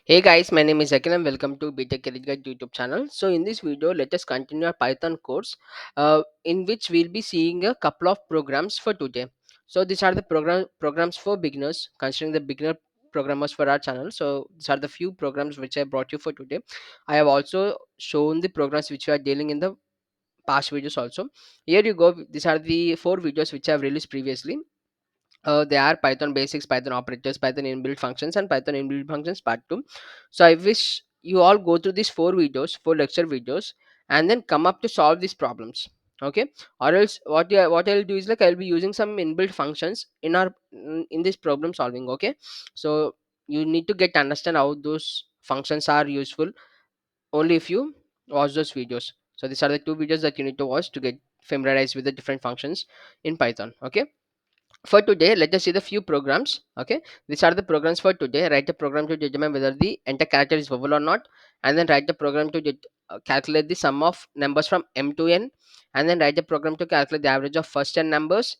Hey guys, my name is Akin and welcome to BTech Career Guide YouTube channel. So in this video, let us continue our Python course in which we'll be seeing a couple of programs for today. So these are the programs for beginners, considering the beginner programmers for our channel. So these are the few programs which I brought you for today. I have also shown the programs which we are dealing in the past videos also. Here you go. These are the four videos which I have released previously. They are Python basics, Python operators, Python inbuilt functions, and Python inbuilt functions part 2. So I wish you all go through these four videos, four lecture videos, and then come up to solve these problems. Okay, or else what I'll do is like I'll be using some inbuilt functions in our in this problem solving. Okay, so you need to get understand how those functions are useful only if you watch those videos. So these are the two videos that you need to watch to get familiarized with the different functions in Python. Okay, for today let us see the few programs. Okay, these are the programs for today. Write a program to determine whether the enter character is vowel or not, and then write a program to calculate the sum of numbers from m to n, and then write a program to calculate the average of first n numbers.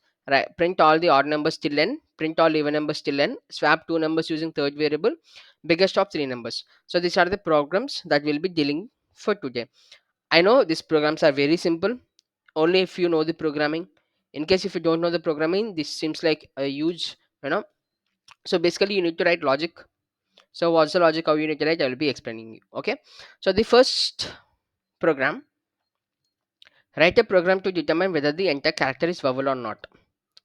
Print all the odd numbers till n, print all even numbers till n, swap two numbers using third variable, biggest of three numbers. So these are the programs that we'll be dealing for today. I know these programs are very simple only if you know the programming. In case if you don't know the programming, this seems like a huge, you know. So basically you need to write logic. So what's the logic, how you need to write, I will be explaining you. Okay, so the first program, write a program to determine whether the entire character is vowel or not.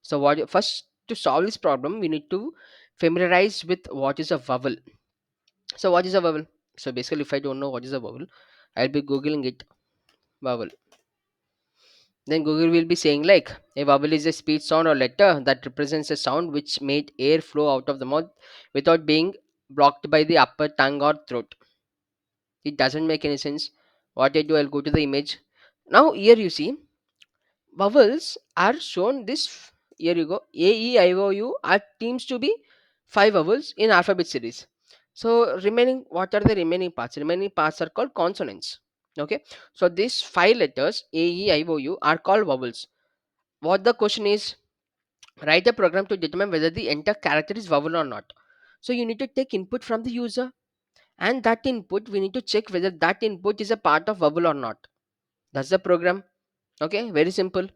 So what first, to solve this problem we need to familiarize with what is a vowel. So what is a vowel? So basically if I don't know what is a vowel, I'll be googling it, vowel. Then Google will be saying like a vowel is a speech sound or letter that represents a sound which made air flow out of the mouth without being blocked by the upper tongue or throat. It doesn't make any sense. What I do, I'll go to the image. Now here you see vowels are shown this. Here you go. A, E, I, O, U are teams to be five vowels in alphabet series. So remaining, what are the remaining parts? Remaining parts are called consonants. Okay. So these five letters A, E, I, O, U are called vowels. What the question is, write a program to determine whether the entire character is vowel or not. So you need to take input from the user, and that input we need to check whether that input is a part of vowel or not. That's the program. Okay, very simple.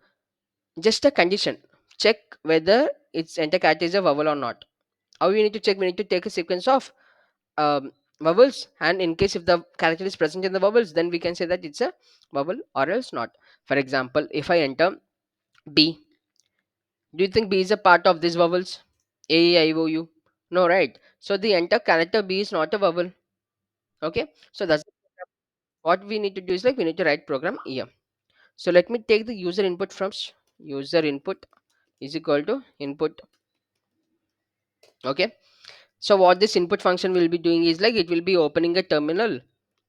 Just a condition. Check whether its entire character is a vowel or not. How we need to check? We need to take a sequence of vowels, and in case if the character is present in the vowels, then we can say that it's a vowel or else not. For example, if I enter B, do you think B is a part of these vowels? A, E, I, O, U? No, right? So the entire character B is not a vowel. Okay, so that's what we need to do is like we need to write program here. So let me take the user input from user input is equal to input. Okay, so what this input function will be doing is like it will be opening a terminal.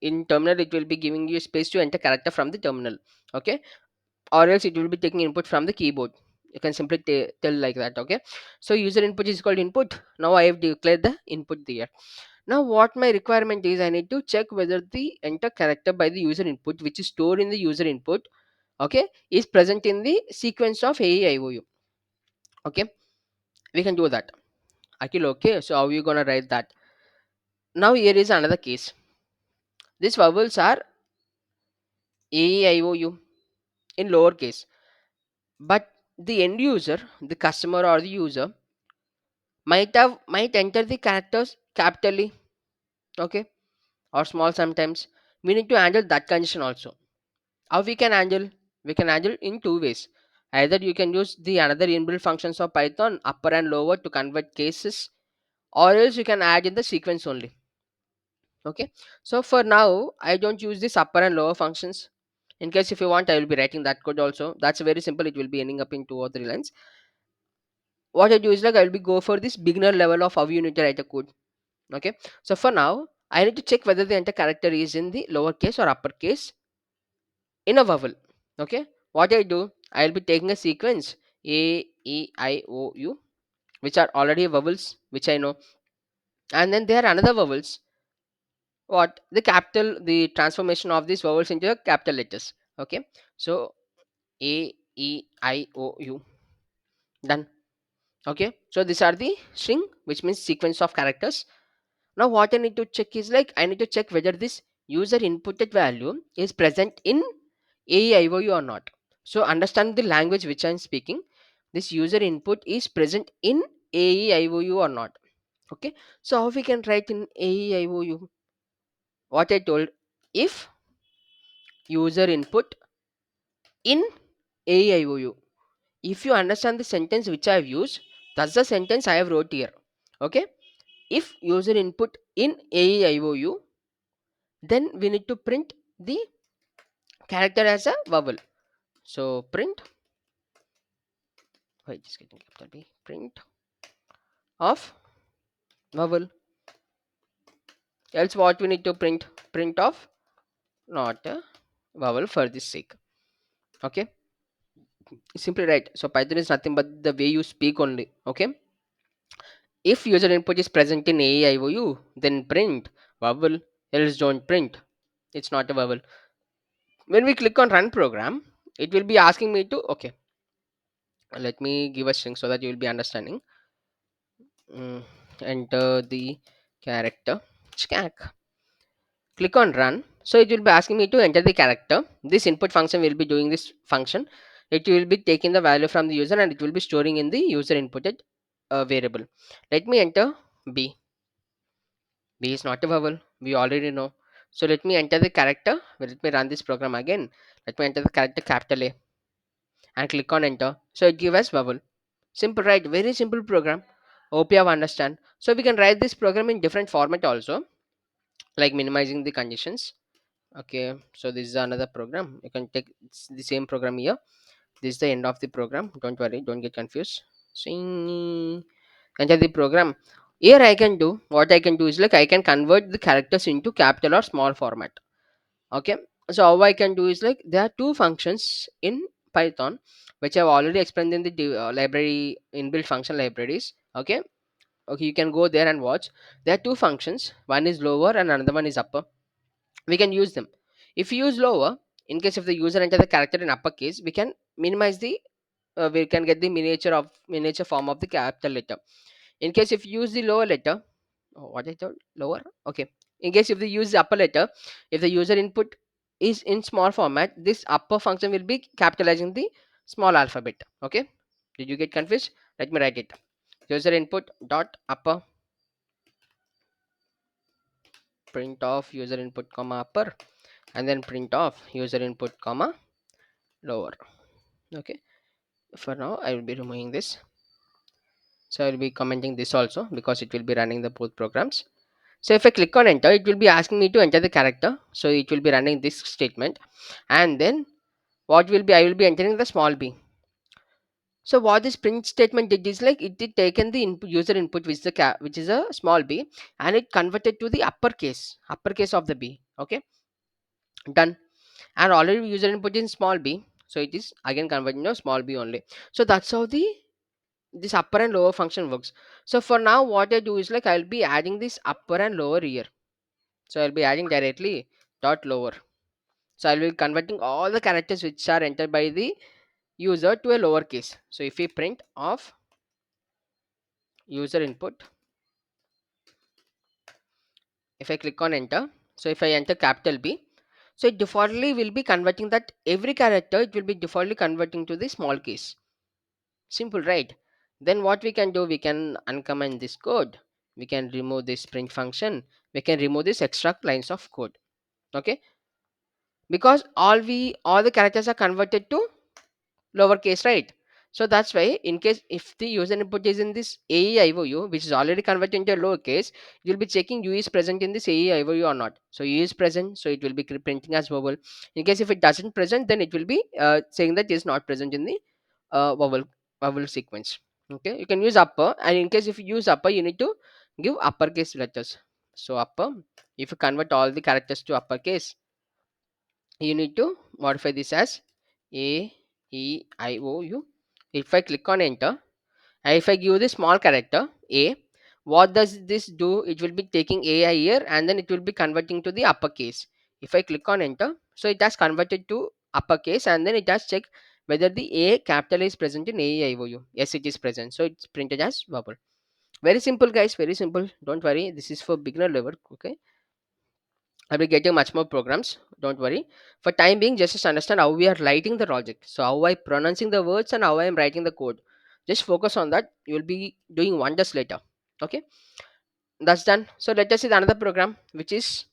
In terminal, it will be giving you space to enter character from the terminal. Okay, or else it will be taking input from the keyboard. You can simply tell like that. Okay, so user input is called input. Now I have declared the input there. Now what my requirement is, I need to check whether the enter character by the user input which is stored in the user input, okay, is present in the sequence of AEIOU. Okay, we can do that. Akil, okay, so how are you gonna write that? Now here is another case. These vowels are AEIOU in lowercase, but the end user, the customer or the user might enter the characters capitally, okay, or small sometimes. We need to handle that condition also. How we can handle? We can handle in two ways. Either you can use the another inbuilt functions of Python, upper and lower, to convert cases, or else you can add in the sequence only. Okay, so for now I don't use this upper and lower functions. In case if you want, I will be writing that code also. That's very simple. It will be ending up in two or three lines. What I do is like I will be go for this beginner level of how you need to write a code. Okay, so for now I need to check whether the entire character is in the lowercase or uppercase in a vowel. Okay, what I do, I'll be taking a sequence A, E, I, O, U, which are already vowels, which I know, and then there are another vowels. What the capital, the transformation of these vowels into capital letters. Okay, so A, E, I, O, U, done. Okay, so these are the string, which means sequence of characters. Now what I need to check is like I need to check whether this user inputted value is present in AEIOU or not. So understand the language which I'm speaking. This user input is present in AEIOU or not. Okay. So how we can write in AEIOU? What I told, if user input in AEIOU. If you understand the sentence which I have used, that's the sentence I have wrote here. Okay. If user input in AEIOU, then we need to print the character as a vowel. So print, wait, just getting capital B, print of vowel. Else what we need to print? Print of not a vowel for this sake. Okay, simply right. So Python is nothing but the way you speak only. Okay, if user input is present in AEIOU, then print vowel. Else don't print. It's not a vowel. When we click on run program, it will be asking me to, okay, let me give a string so that you will be understanding. Enter the character scac, click on run. So it will be asking me to enter the character. This input function will be doing this function. It will be taking the value from the user and it will be storing in the user inputted variable. Let me enter B. B is not a vowel, we already know. So let me enter the character. Let me run this program again. Let me enter the character capital A and click on enter. So it gives us vowel. Simple, right? Very simple program. Hope you have understand. So we can write this program in different format also, like minimizing the conditions. Okay, so this is another program. You can take the same program here. This is the end of the program. Don't worry, don't get confused. Swing, enter the program. Here I can do what I can do is like I can convert the characters into capital or small format. Okay, so how I can do is like there are two functions in Python which I've already explained in the library inbuilt function libraries. Okay, okay, you can go there and watch. There are two functions. One is lower and another one is upper. We can use them. If you use lower, in case if the user enter the character in uppercase, we can minimize the we can get the miniature form of the capital letter. In case if you use the lower letter, oh, what I told lower, okay. In case if they use the upper letter, if the user input is in small format, this upper function will be capitalizing the small alphabet. Okay, did you get confused? Let me write it. User input dot upper, print of user input comma upper, and then print of user input comma lower. Okay, for now I will be removing this. So I will be commenting this also because it will be running the both programs. So if I click on enter, it will be asking me to enter the character. So it will be running this statement, and then what will be, I will be entering the small b. So what this print statement did is like it did taken the input, user input which is which is a small b, and it converted to the uppercase of the b. Okay, done. And already user input in small b, so it is again converting to small b only. So that's how the this upper and lower function works. So for now what I do is like I'll be adding this upper and lower here. So I'll be adding directly dot lower. So I'll be converting all the characters which are entered by the user to a lowercase. So if we print of user input, if I click on enter, so if I enter capital B, so it defaultly will be converting that every character, it will be defaultly converting to the small case. Simple, right? Then what we can do, we can uncomment this code, we can remove this print function, we can remove this extra lines of code. Okay, because all the characters are converted to lowercase, right? So that's why in case if the user input is in this AEIOU, which is already converted into a lowercase, you'll be checking U is present in this AEIOU or not. So U is present, so it will be printing as vowel. In case if it doesn't present, then it will be saying that it is not present in the vowel sequence. Okay, you can use upper, and in case if you use upper, you need to give uppercase letters. So upper, if you convert all the characters to uppercase, you need to modify this as A E I O U. If I click on enter, and if I give the small character A, what does this do? It will be taking AI here and then it will be converting to the uppercase. If I click on enter, so it has converted to uppercase and then it has checked whether the A capital is present in AEIOU. Yes, it is present, so it's printed as vowel. Very simple, guys, very simple. Don't worry, this is for beginner level. Okay, I'll be getting much more programs. Don't worry. For time being, just understand how we are writing the logic. So how I pronouncing the words and how I am writing the code. Just focus on that. You will be doing wonders later. Okay, that's done. So let us see the another program, which is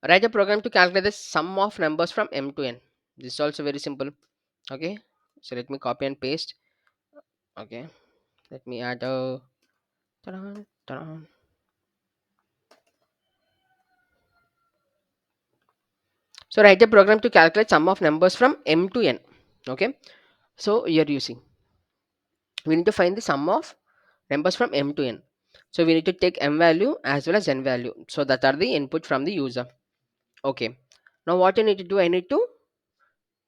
write a program to calculate the sum of numbers from m to n. This is also very simple. Okay, so let me copy and paste. Okay, let me add a. Ta-da, ta-da. So write a program to calculate sum of numbers from m to n. Okay, so you're using. We need to find the sum of numbers from m to n. So we need to take m value as well as n value. So that are the input from the user. Okay. Now what I need to do, I need to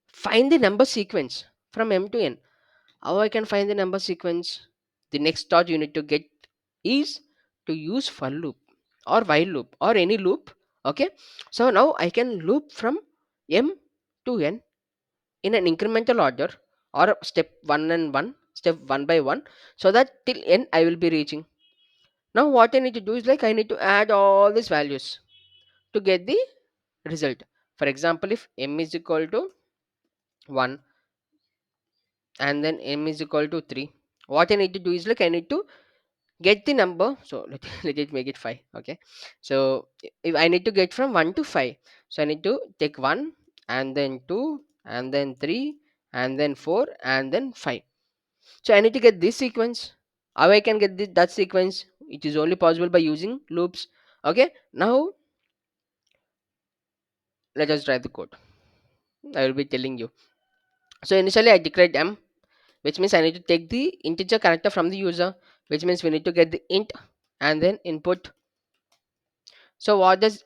find the number sequence from m to n. How I can find the number sequence? The next thought you need to get is to use for loop or while loop or any loop. Okay. So now I can loop from m to n in an incremental order or step 1 and 1, step 1 by 1, so that till n I will be reaching. Now what I need to do is like I need to add all these values to get the result. For example, if m is equal to 1 and then m is equal to 3, what I need to do is like I need to get the number. So let it make it 5. Okay, so if I need to get from 1 to 5, so I need to take 1 and then 2 and then 3 and then 4 and then 5. So I need to get this sequence. How I can get that sequence? It is only possible by using loops. Okay, now let us try the code. I will be telling you. So initially I declared m, which means I need to take the integer character from the user, which means we need to get the int and then input. So what does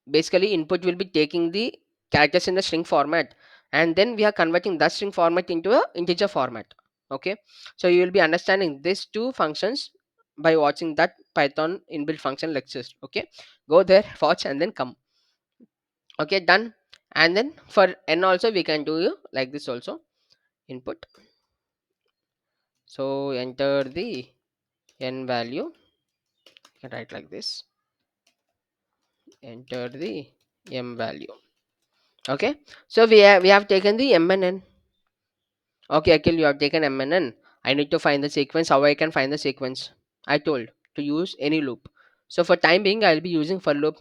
basically input will be taking the characters in the string format, and then we are converting that string format into a integer format. Okay, so you will be understanding these two functions by watching that Python inbuilt function lectures. Okay, go there, watch, and then come. Okay, done. And then for n also we can do like this also. Input, so enter the n value. You can write like this. Enter the m value. Okay, so we have taken the m and n. Okay, Akhil, you have taken m and n. I need to find the sequence. How I can find the sequence? I told to use any loop. So for time being, I'll be using for loop.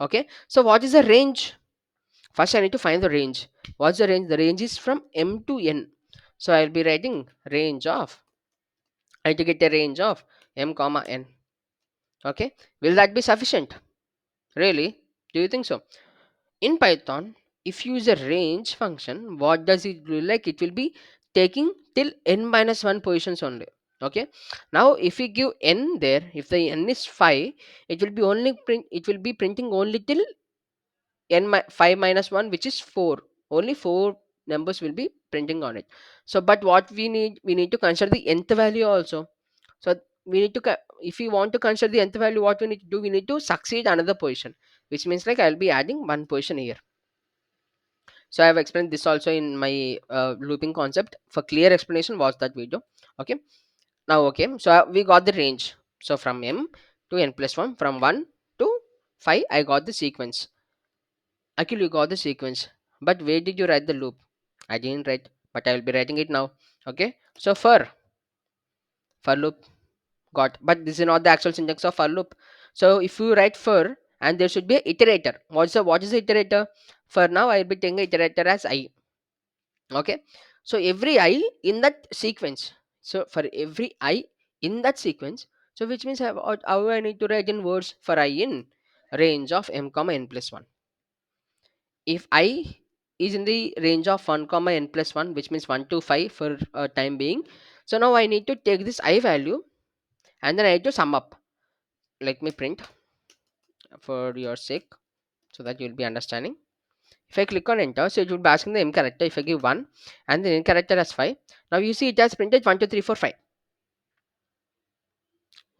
Okay, so what is the range? First I need to find the range. What's the range? The range is from m to n. So I'll be writing range of, I need to get a range of m comma n. Okay, will that be sufficient? Really, do you think so? In Python, if you use a range function, what does it do? Like it will be taking till n minus 1 positions only. Okay, now if we give n there, if the n is 5, it will be only it will be printing only till 5 minus 1, which is 4. Only 4 numbers will be printing on it. So but what we need to consider the nth value also. So we need to if we want to consider the nth value, what we need to do, we need to succeed another position, which means like I'll be adding one position here. So I have explained this also in my looping concept. For clear explanation, watch that video. Okay, now okay, so we got the range. So from m to n plus 1, from 1 to 5, I got the sequence. Actually, you got the sequence, but where did you write the loop? I didn't write, but I will be writing it now. Okay, so for loop got, but this is not the actual syntax of for loop. So if you write for, and there should be a iterator. What is the iterator? For now I will be taking iterator as I. Okay, so every I in that sequence, so for every I in that sequence, so which means how I need to write in words for I in range of m comma n plus 1. If I is in the range of 1 comma n plus 1, which means 1 to 5 for time being, so now I need to take this I value and then I need to sum up. Let me print for your sake so that you'll be understanding. If I click on enter, so it will be asking the m character. If I give 1 and the n character as 5, now you see it has printed 1 2 3 4 5.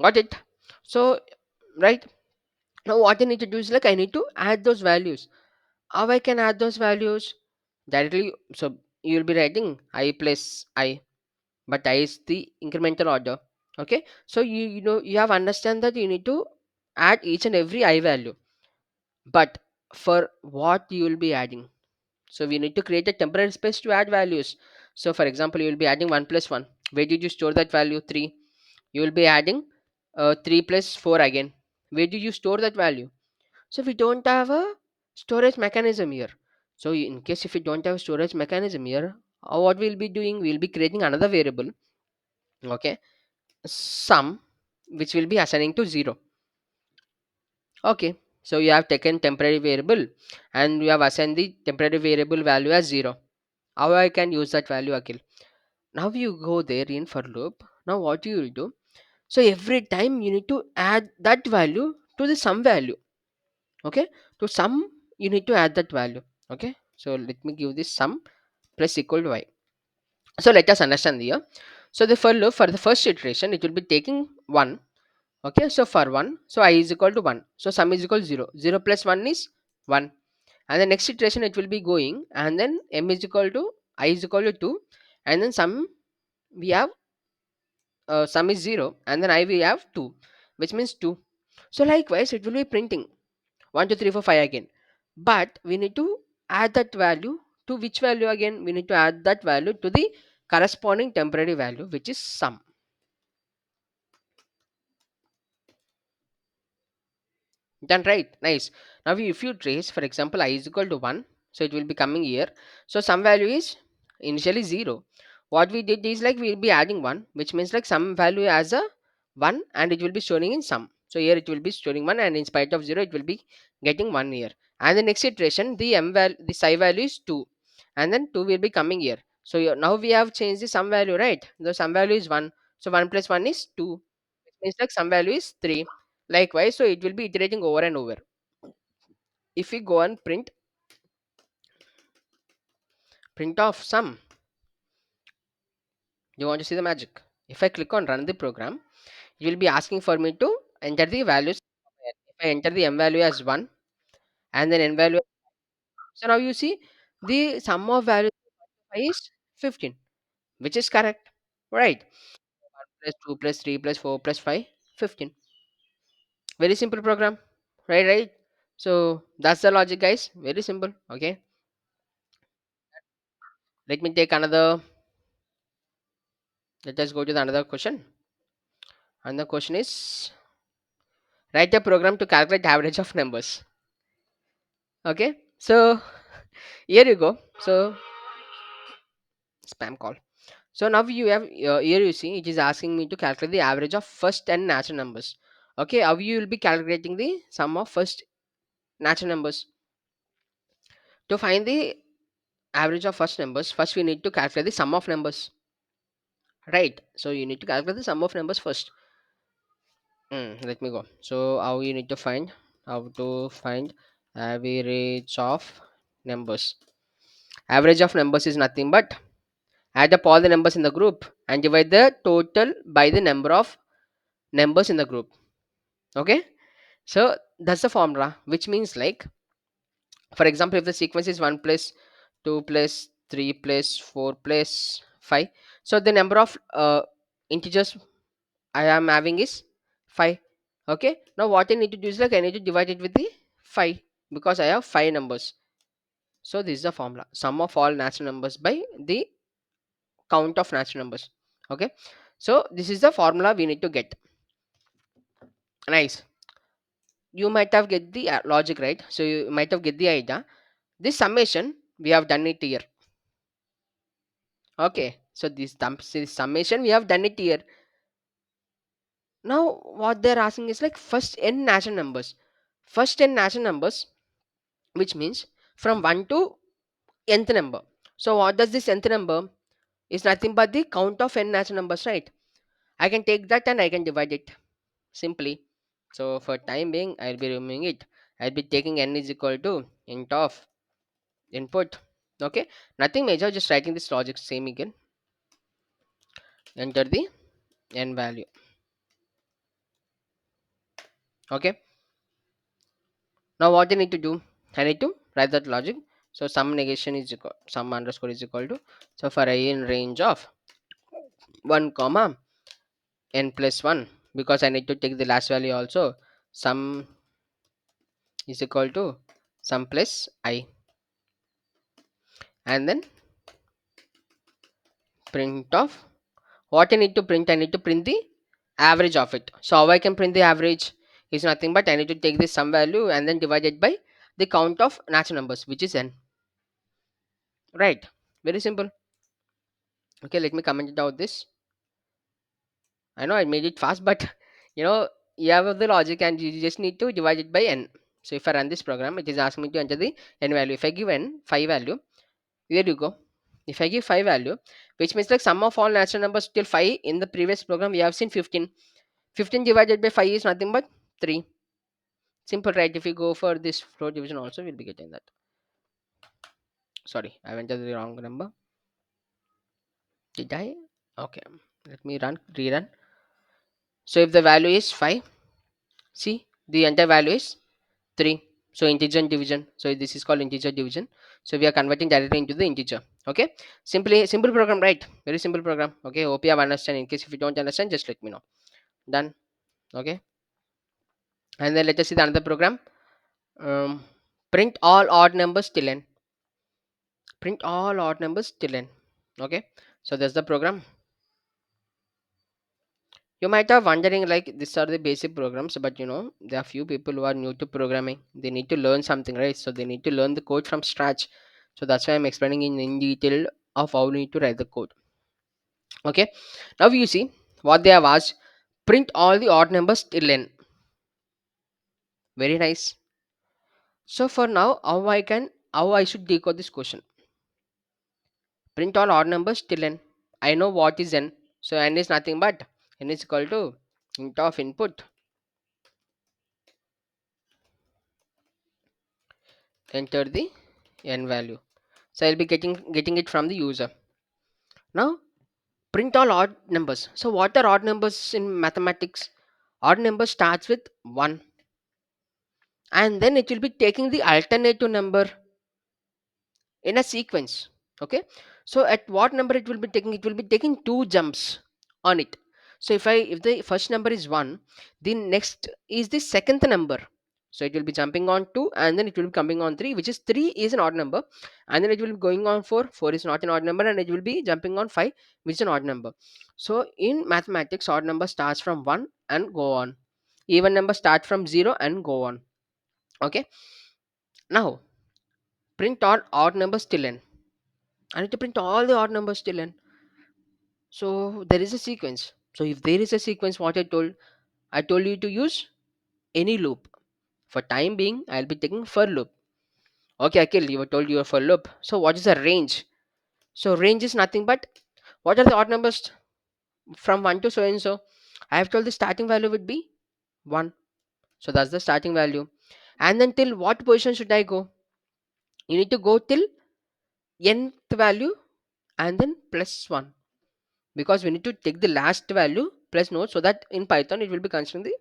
Got it? So right now what I need to do is like I need to add those values. How I can add those values? Directly, so you will be writing I plus I, but I is the incremental order. Okay, so you have understand that you need to add each and every I value, but for what you will be adding. So we need to create a temporary space to add values. So for example, you will be adding 1 plus 1. Where did you store that value? 3. You will be adding 3 plus 4 again. Where do you store that value? So we don't have a storage mechanism here. So in case if we don't have storage mechanism here, what we'll be doing, we'll be creating another variable, okay, sum, which will be assigning to 0. Okay, so you have taken temporary variable and you have assigned the temporary variable value as 0. How I can use that value, Akhil? Now you go there in for loop. Now what you will do? So every time you need to add that value to the sum value. Okay, to sum you need to add that value. Okay, so let me give this sum plus equal to y. So let us understand here. So the for loop for the first iteration it will be taking 1. Okay, so for 1, so I is equal to 1. So sum is equal to 0. 0 plus 1 is 1. And the next iteration it will be going, and then m is equal to I is equal to 2, and then sum we have sum is 0, and then I we have 2, which means 2. So likewise it will be printing 1 2 3 4 5 again, but we need to add that value to which value again? We need to add that value to the corresponding temporary value, which is sum. Done, right? Nice. Now if you trace, for example, I is equal to 1, so it will be coming here. So some value is initially 0. What we did is like we'll be adding 1, which means like some value as a 1, and it will be storing in sum. So here it will be storing 1, and in spite of 0 it will be getting 1 here. And the next iteration, the psi value is 2, and then 2 will be coming here. So now we have changed the sum value, right? The sum value is 1, so 1 plus 1 is 2, means like some value is 3. Likewise, so it will be iterating over and over. If we go and print off sum, you want to see the magic. If I click on run the program, it will be asking for me to enter the values. If I enter the m value as 1 and then n value, so now you see the sum of values is 15, which is correct, right? 1 plus 2 plus 3 plus 4 plus 5, 15. Very simple program, right? Right. So that's the logic, guys. Very simple. Okay. Let me take another. Let us go to the another question. And the question is, write a program to calculate average of numbers. Okay, so here you go. So spam call. So now you have here you see it is asking me to calculate the average of first 10 natural numbers. Okay, how you will be calculating the sum of first natural numbers? To find the average of first numbers, first we need to calculate the sum of numbers, right? So you need to calculate the sum of numbers first. Let me go. So how you need to find, how to find average of numbers. Average of numbers is nothing but add up all the numbers in the group and divide the total by the number of numbers in the group. Okay, so that's the formula, which means like, for example, if the sequence is 1 plus 2 plus 3 plus 4 plus 5, so the number of integers I am having is 5. Okay, now what I need to do is like I need to divide it with the 5 because I have 5 numbers. So this is the formula, sum of all natural numbers by the count of natural numbers. Okay, so this is the formula we need to get. Nice. You might have get the logic, right? So you might have get the idea. This summation we have done it here. Okay, so this summation we have done it here. Now what they're asking is like first n natural numbers, first n natural numbers, which means from 1 to nth number. So what does this nth number is nothing but the count of n natural numbers, right? I can take that and I can divide it simply. So for time being, I'll be removing it. I'll be taking n is equal to int of input. Okay, nothing major, just writing this logic same again. Enter the n value. Okay, now what I need to do? I need to write that logic. So sum negation is equal, sum underscore is equal to. So for I in range of 1 comma n plus 1, because I need to take the last value also. Sum is equal to sum plus I, and then print of what I need to print. I need to print the average of it. So how I can print the average is nothing but I need to take this sum value and then divide it by the count of natural numbers, which is n. Right? Very simple. Okay, let me comment it out this. I know I made it fast, but you know, you have the logic and you just need to divide it by n. So if I run this program, it is asking me to enter the n value. If I give n 5 value, there you go. If I give 5 value, which means like sum of all natural numbers till 5, in the previous program we have seen 15. 15 divided by 5 is nothing but 3. Simple, right? If you go for this float division also, we'll be getting that. Sorry, I went to the wrong number. Did I? Okay, let me rerun. So if the value is 5, see the entire value is 3. So integer division. So this is called integer division. So we are converting directly into the integer. Okay, simple program, right? Very simple program. Okay, hope you have understand. In case if you don't understand, just let me know. Done. Okay, and then let us see the another program. um, Print all odd numbers till n. Print all odd numbers till n. Okay, so that's the program. You might have wondering like these are the basic programs, but you know there are few people who are new to programming. They need to learn something, right? So they need to learn the code from scratch. So that's why I'm explaining in detail of how you need to write the code. Okay, now you see what they have asked. Print all the odd numbers till n. Very nice. So for now, how I should decode this question? Print all odd numbers till n. I know what is n. So n is nothing but n is equal to int of input, enter the n value. So I'll be getting it from the user. Now print all odd numbers. So what are odd numbers in mathematics? Odd number starts with 1 and then it will be taking the alternative number in a sequence. Okay, so at what number it will be taking? It will be taking two jumps on it. So if the first number is 1, the next is the second number. So it will be jumping on 2 and then it will be coming on 3, which is 3 is an odd number, and then it will be going on 4. 4 is not an odd number, and it will be jumping on 5, which is an odd number. So in mathematics, odd number starts from 1 and go on. Even number start from 0 and go on. Okay, now print all odd numbers till n. I need to print all the odd numbers till n. So there is a sequence. So if there is a sequence, what I told you to use any loop. For time being, I'll be taking for loop. Okay, Akhil, you were told you are for loop. So what is the range? So range is nothing but what are the odd numbers from 1 to so and so. I have told the starting value would be 1. So that's the starting value. And then till what position should I go? You need to go till nth value and then plus 1, because we need to take the last value plus node, so that in Python it will be considering the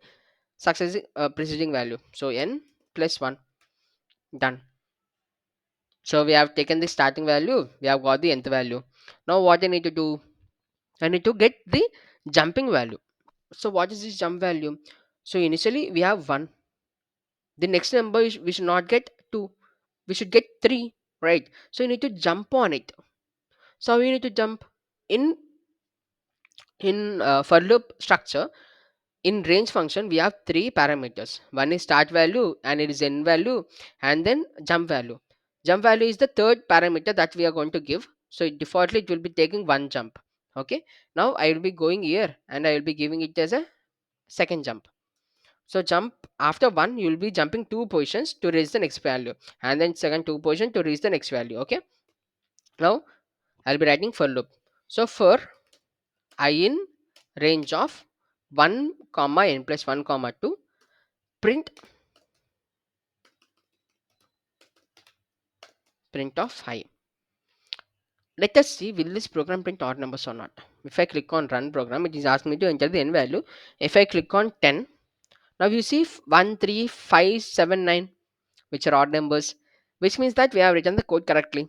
successive preceding value. So n plus 1. Done. So we have taken the starting value, we have got the nth value. Now what I need to do? I need to get the jumping value. So what is this jump value? So initially we have 1. The next number is, we should not get 2, we should get 3, right? So you need to jump on it. So you need to jump in for loop structure. In range function we have three parameters. One is start value and it is end value, and then jump value. Jump value is the third parameter that we are going to give. So defaultly it will be taking one jump. Okay, now I will be going here and I will be giving it as a second jump. So jump after one, you will be jumping two positions to reach the next value, and then second two position to reach the next value. Okay, now I'll be writing for loop. So for I in range of 1 comma n plus 1 comma 2, print of I. Let us see, will this program print odd numbers or not. If I click on run program, it is asking me to enter the n value. If I click on 10, now you see 1 3 5 7 9, which are odd numbers, which means that we have written the code correctly,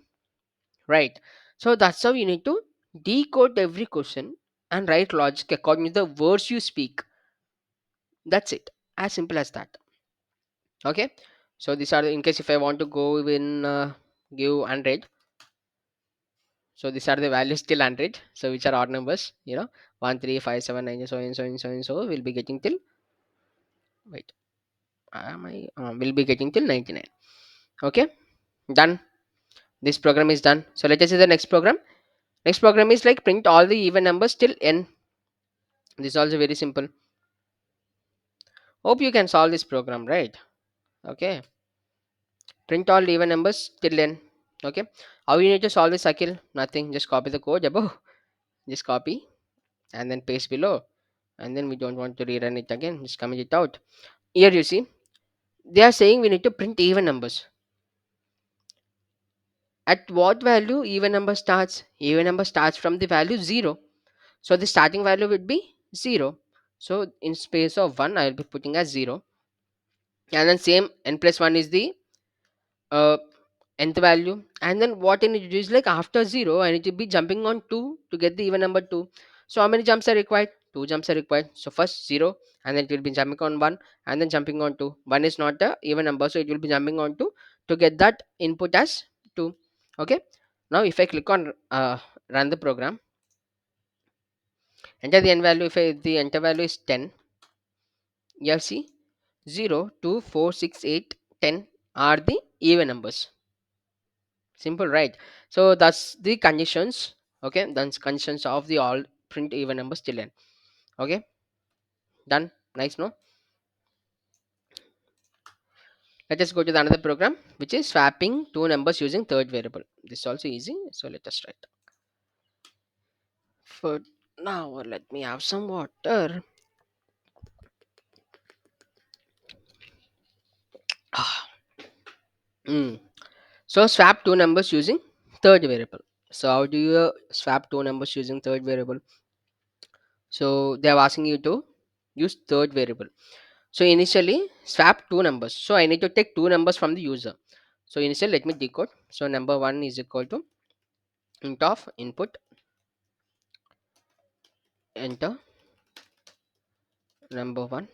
right? So that's how you need to decode every question and write logic according to the words you speak. That's it. As simple as that. Okay. So these are in case if I want to go in give 100. So these are the values till 100. So which are odd numbers, 1, 3, 5, 7, 9, so and so and so and so will be getting till, wait, am I will be getting till 99. Okay, done. This program is done. So let us see the next program. Next program is like print all the even numbers till n. This is also very simple. Hope you can solve this program, right? Okay, print all even numbers till n. Okay, how you need to solve this, Akhil? Nothing, just copy the code above. Just copy and then paste below, and then we don't want to rerun it again, just comment it out. Here you see they are saying we need to print even numbers. At what value even number starts? Even number starts from the value 0. So the starting value would be 0. So in space of 1, I will be putting as 0. And then same n plus 1 is the uh, nth value. And then what I need to do is like after 0, I need to be jumping on 2 to get the even number 2. So how many jumps are required? 2 jumps are required. So first 0, and then it will be jumping on 1 and then jumping on 2. 1 is not a even number, so it will be jumping on 2 to get that input as 2. Okay. Now if I click on run the program, enter the n value. If the enter value is 10, you see 0, 2, 4, 6, 8, 10 are the even numbers. Simple, right? So that's the conditions. Okay, that's conditions of the all print even numbers till n. Okay, done. Nice, no? Let us go to the another program, which is swapping two numbers using third variable. This is also easy. So let us write. For now, let me have some water. Mm. So swap two numbers using third variable. So how do you swap two numbers using third variable? So they are asking you to use third variable. So initially swap two numbers. So I need to take two numbers from the user. So initially let me decode. So number one is equal to int of input, enter number one,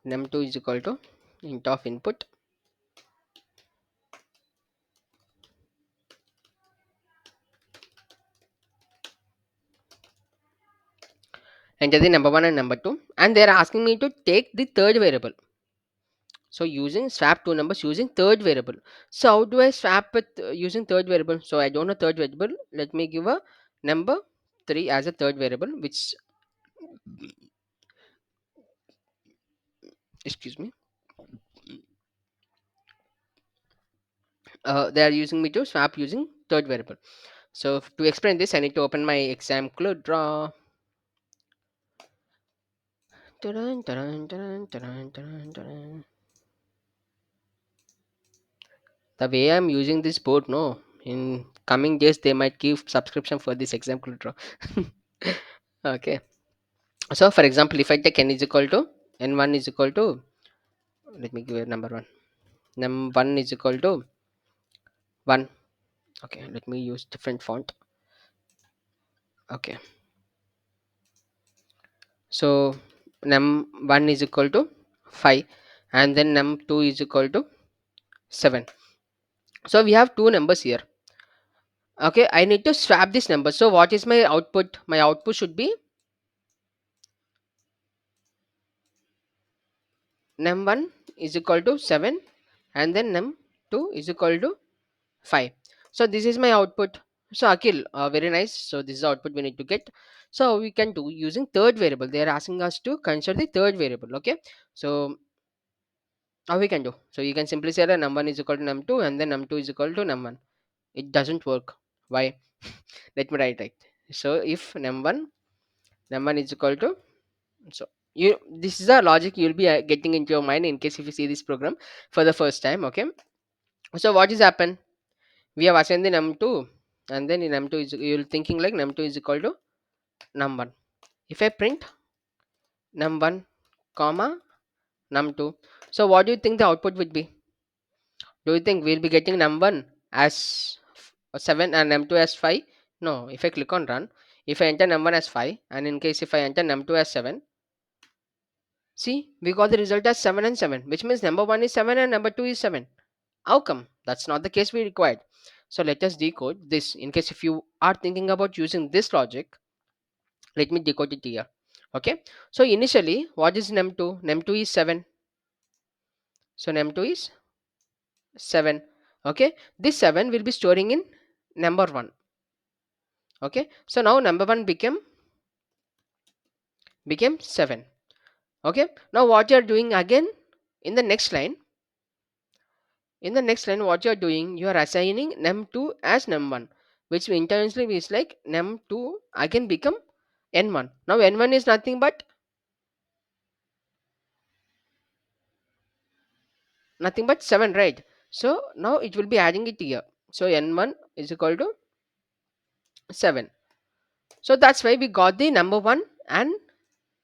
num2 is equal to int of input, enter the number one and number two, and they are asking me to take the third variable. So using swap two numbers using third variable. So how do I swap it using third variable? So I don't know third variable. Let me give a number 3 as a third variable, which, excuse me, they are using me to swap using third variable. So to explain this, I need to open my example draw. Dun, dun, dun, dun, dun, dun. The way I'm using this board, no, in coming days they might give subscription for this example draw. Okay. So for example, if I take n is equal to n1 is equal to, let me give a number one. Num1 is equal to 1. Okay, let me use different font. Okay. So num1 is equal to 5, and then num2 is equal to 7. So we have two numbers here. Okay, I need to swap this number. So what is my output? My output should be num1 is equal to 7, and then num2 is equal to 5. So this is my output. So Akhil, very nice. So this is the output we need to get. So we can do using third variable. They are asking us to consider the third variable. Okay. So how we can do? So you can simply say that num1 is equal to num2, and then num2 is equal to num1. It doesn't work. Why? Let me write it. So if num1 is equal to, so you, this is the logic you'll be getting into your mind in case if you see this program for the first time. Okay. So what is happen? We have assigned the num2, and then in num2 is, you're thinking like num2 is equal to num1. If I print num1 comma num2, so what do you think the output would be? Do you think we'll be getting num1 as 7 and num2 as 5? No, if I click on run, if I enter num1 as 5, and in case if I enter num2 as 7, see, we got the result as 7 and 7, which means number 1 is 7 and number 2 is 7. How come? That's not the case we required. So let us decode this. In case if you are thinking about using this logic, let me decode it here. Okay. So initially, what is num2? Num2 is 7. So num2 is 7. Okay. This 7 will be storing in number 1. Okay. So now number 1 became 7. Okay. Now what you are doing again in the next line, what you are doing, you are assigning num2 as num1, which intentionally is like num2 again become n1. Now n1 is nothing but 7, right? So now it will be adding it here. So n1 is equal to 7. So that's why we got the number 1 and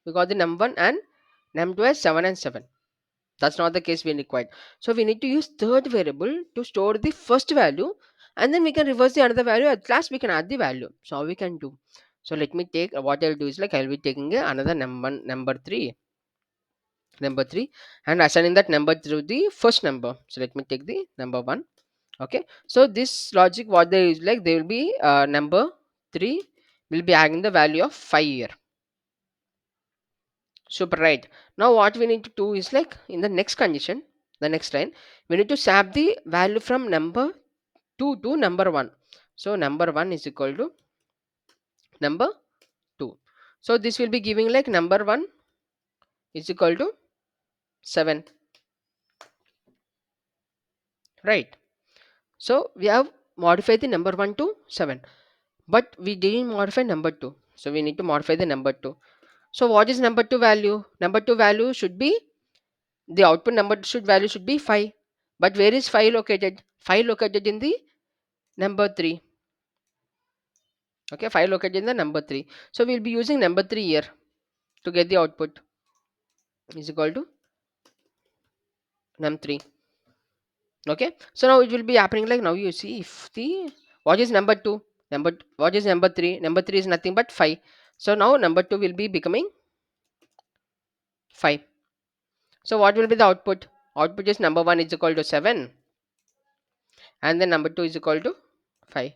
num2 as 7 and 7. That's not the case we required. So we need to use third variable to store the first value, and then we can reverse the another value. At last we can add the value. So how we can do? So let me take what I'll do is like I'll be taking another number 3 and assigning that number to the first number. So let me take the number 1. Okay. So this logic what they is like they will be number 3 will be adding the value of 5 here. Super, right. Now what we need to do is like in the next condition, the next line, we need to swap the value from number 2 to number 1. So number 1 is equal to number 2. So this will be giving like number 1 is equal to 7. Right. So we have modified the number 1 to 7. But we didn't modify number 2. So we need to modify the number 2. So what is number 2 value? Number 2 value should be the output number should value should be 5. But where is 5 located? 5 located in the number 3. Okay, 5 located in the number 3. So we'll be using number 3 here to get the output is equal to num3. Okay, so now it will be happening like now you see if the what is number 2, what is number 3, number 3 is nothing but 5. So now number 2 will be becoming 5. So what will be the output? Output is number 1 is equal to 7 and then number 2 is equal to 5.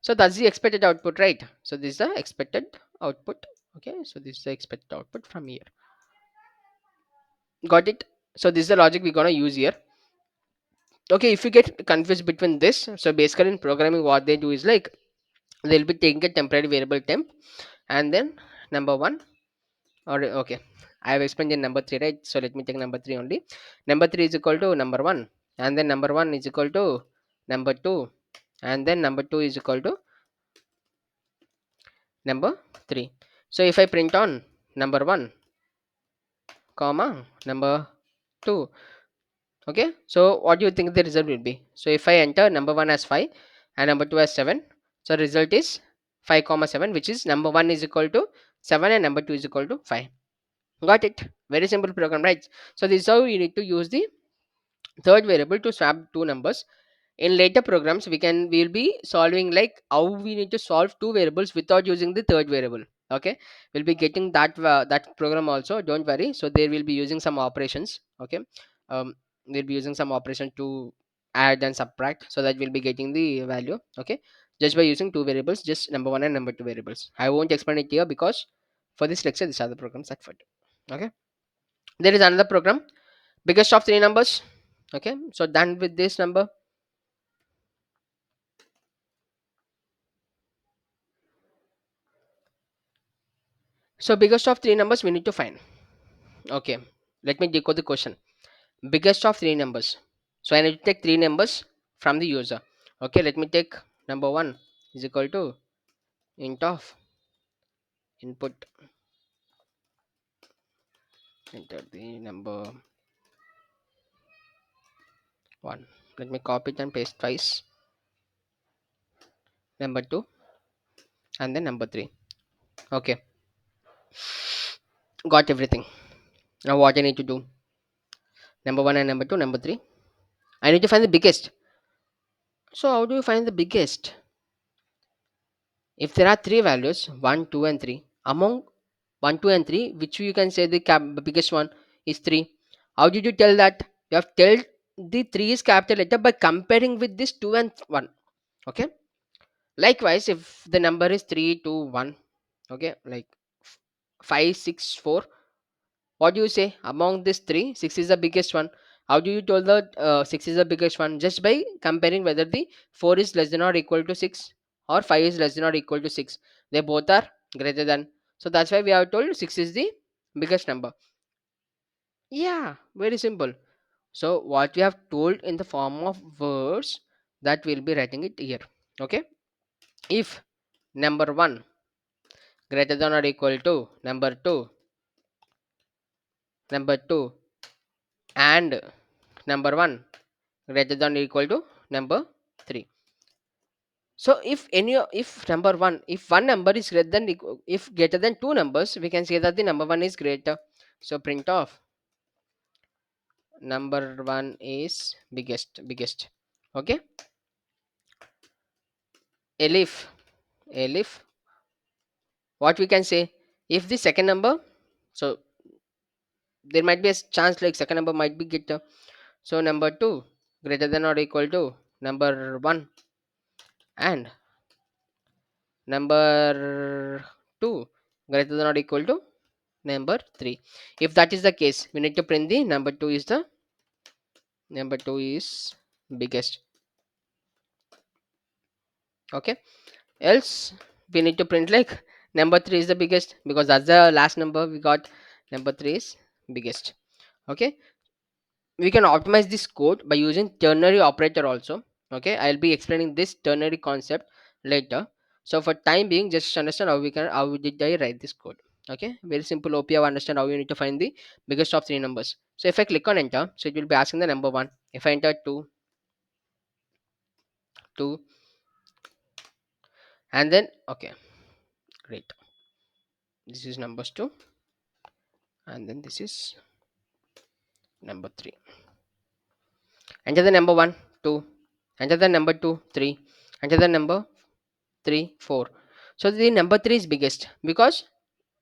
So that's the expected output, right? So this is the expected output. Okay, so this is the expected output from here. Got it? So this is the logic we're gonna use here. Okay, if you get confused between this, so basically in programming what they do is like they'll be taking a temporary variable temp and then number 1 or okay, I have explained in number 3, right? So let me take number 3 only. Number 3 is equal to number 1 and then number 1 is equal to number 2 and then number 2 is equal to number 3. So if I print on number 1 comma number 2, okay, so what do you think the result will be? So if I enter number 1 as 5 and number 2 as 7, so result is 5 comma 7, which is number 1 is equal to 7 and number 2 is equal to 5. Got it? Very simple program, right? So this is how you need to use the third variable to swap two numbers. In later programs we'll be solving like how we need to solve two variables without using the third variable. Okay, we'll be getting that program also, don't worry. So there will be using some operations. Okay, we'll be using some operation to add and subtract, so that we'll be getting the value. Okay, just by using two variables, just number 1 and number 2 variables. I won't explain it here because for this lecture these are the programs that fit. Okay, there is another program, biggest of three numbers. Okay, so done with this number. So biggest of three numbers we need to find. Okay, let me decode the question. Biggest of three numbers. So I need to take three numbers from the user. Okay, let me take number 1 is equal to int of input. Enter the number 1. Let me copy it and paste twice. Number 2 and then number 3. Okay, got everything. Now what I need to do? Number 1 and number 2, number 3. I need to find the biggest. So how do you find the biggest? If there are three values, 1, 2, and 3, among 1, 2, and 3, which you can say the biggest one is 3. How did you tell that? You have tell the 3 is capital letter by comparing with this 2 and 1. Okay. Likewise, if the number is 3, 2, 1, okay, like 5, 6, 4, what do you say? Among these three, 6 is the biggest one. How do you tell that 6 is the biggest one? Just by comparing whether the 4 is less than or equal to 6 or 5 is less than or equal to 6. They both are greater than. So that's why we have told 6 is the biggest number. Yeah, very simple. So what we have told in the form of words, that we'll be writing it here. Okay. If number 1 greater than or equal to number 2 and number 1 greater than or equal to number 3. So if number 1, if one number is greater than if greater than two numbers, we can say that the number 1 is greater. So print off number 1 is biggest. Okay. Elif elif what we can say, if the second number, so there might be a chance like second number might be greater. So number 2 greater than or equal to number 1 and number 2 greater than or equal to number 3. If that is the case, we need to print the number 2 is biggest. Okay. Else we need to print like number 3 is the biggest, because that's the last number we got. Number 3 is biggest. Okay. We can optimize this code by using ternary operator also. Okay, I'll be explaining this ternary concept later. So for time being, just understand how did I write this code. Okay, very simple. Hope you have understand how you need to find the biggest of three numbers. So if I click on enter, so it will be asking the number 1. If I enter 2 and then okay, great, this is numbers 2 and then this is number 3. Enter the number 1, 2, enter the number 2, 3, enter the number 3, 4. So the number 3 is biggest because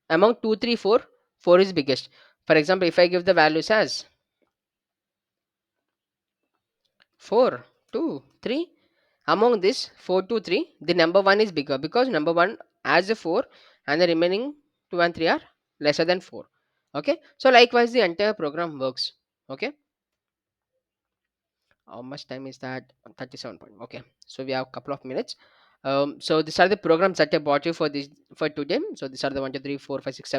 among 2, 3, 4, 4 is biggest. For example, if I give the values as 4, 2, 3, among this 4, 2, 3, the number 1 is bigger because number 1 has a 4 and the remaining 2 and 3 are lesser than 4. Okay, so likewise the entire program works. Okay, how much time is that? 37 point. Okay, so we have a couple of minutes. So these are the programs that I bought you for this for today. So these are the 1, 2, 3, 4, 5, 6,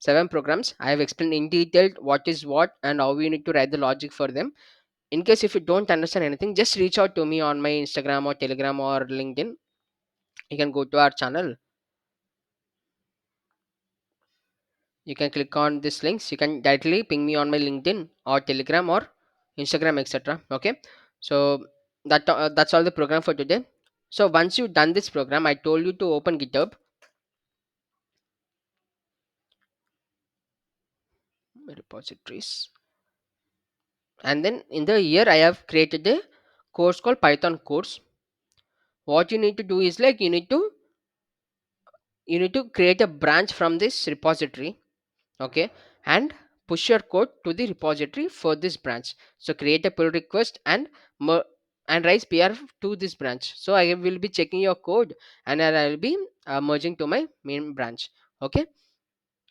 7 programs. I have explained in detail what is what and how we need to write the logic for them. In case if you don't understand anything, just reach out to me on my Instagram or Telegram or LinkedIn. You can go to our channel. You can click on these links. You can directly ping me on my LinkedIn or Telegram or Instagram, etc. Okay, so that's all the program for today. So once you've done this program, I told you to open GitHub repositories, and then in the here I have created a course called Python course. What you need to do is like you need to create a branch from this repository. Okay, and push your code to the repository for this branch. So create a pull request and and raise PR to this branch. So I will be checking your code and then I will be merging to my main branch. Okay,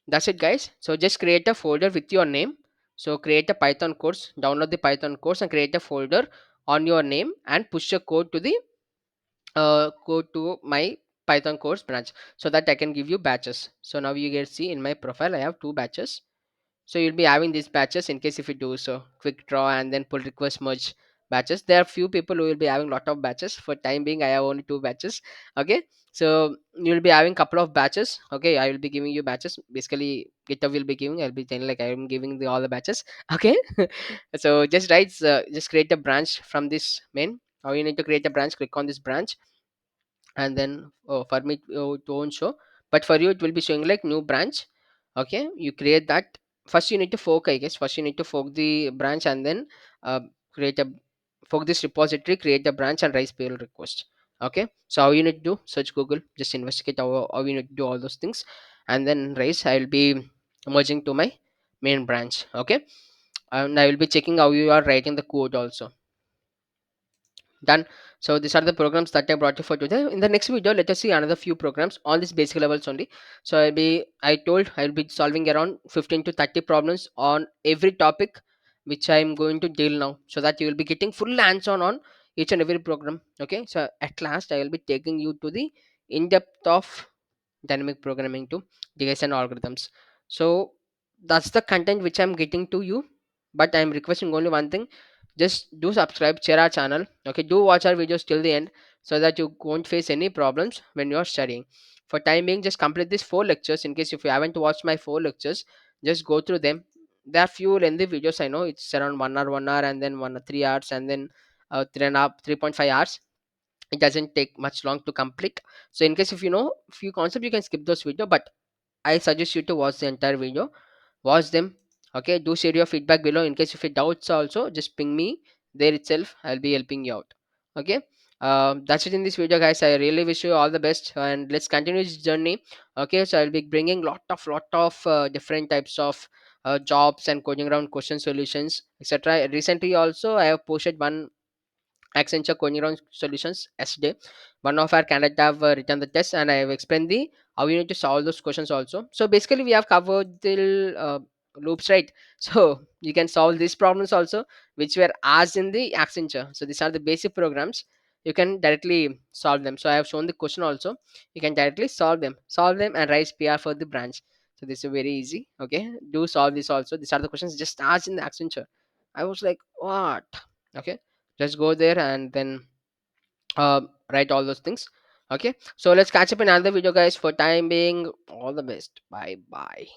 that's it guys. So just create a folder with your name. So create a Python course, download the Python course and create a folder on your name and push your code to the code to my Python course branch so that I can give you batches. So now you can see in my profile I have two batches. So you'll be having these batches in case if you do so quick draw and then pull request merge batches. There are few people who will be having lot of batches. For time being, I have only two batches. Okay, so you'll be having couple of batches. Okay, I will be giving you batches. Basically, GitHub will be giving. I'll be telling like I am giving the all the batches. Okay, so just write, just create a branch from this main. How you need to create a branch? Click on this branch and then for me to own show, but for you it will be showing like new branch. Okay, you create that. First you need to fork, I guess. First you need to fork the branch and then create a fork this repository, create a branch and raise pull request. Okay, so how you need to do, search Google, just investigate how you need to do all those things, and then raise. I will be merging to my main branch. Okay, and I will be checking how you are writing the code also. Done. So these are the programs that I brought you for today. In the next video, let us see another few programs on these basic levels only. So I'll be solving around 15 to 30 problems on every topic which I'm going to deal now, so that you will be getting full hands on each and every program. Okay, so at last I will be taking you to the in depth of dynamic programming to DSN algorithms. So that's the content which I'm getting to you, but I'm requesting only one thing: just do subscribe, share our channel. Okay, do watch our videos till the end, so that you won't face any problems when you're studying. For time being, just complete these 4 lectures. In case if you haven't watched my 4 lectures, just go through them. There are few lengthy videos, I know. It's around 1 hour, and then 3 hours, and then 3.5 3.5 hours. It doesn't take much long to complete. So in case if you know few concepts, you can skip those video, but I suggest you to watch the entire video. Watch them. Okay, do share your feedback below. In case if you doubts also, just ping me there itself. I'll be helping you out. Okay, that's it in this video, guys. I really wish you all the best, and let's continue this journey. Okay, so I'll be bringing lot of different types of jobs and coding around question solutions, etc. Recently also I have posted one Accenture coding around solutions yesterday. One of our candidates have written the test, and I have explained the how you need to solve those questions also. So basically, we have covered the loops, right? So you can solve these problems also, which were asked in the Accenture. So these are the basic programs. You can directly solve them. So I have shown the question also. You can directly solve them, and write PR for the branch. So this is very easy. Okay, do solve this also. These are the questions just asked in the Accenture. I was like, what? Okay, just go there and then write all those things. Okay, so let's catch up in another video, guys. For time being, all the best. Bye bye.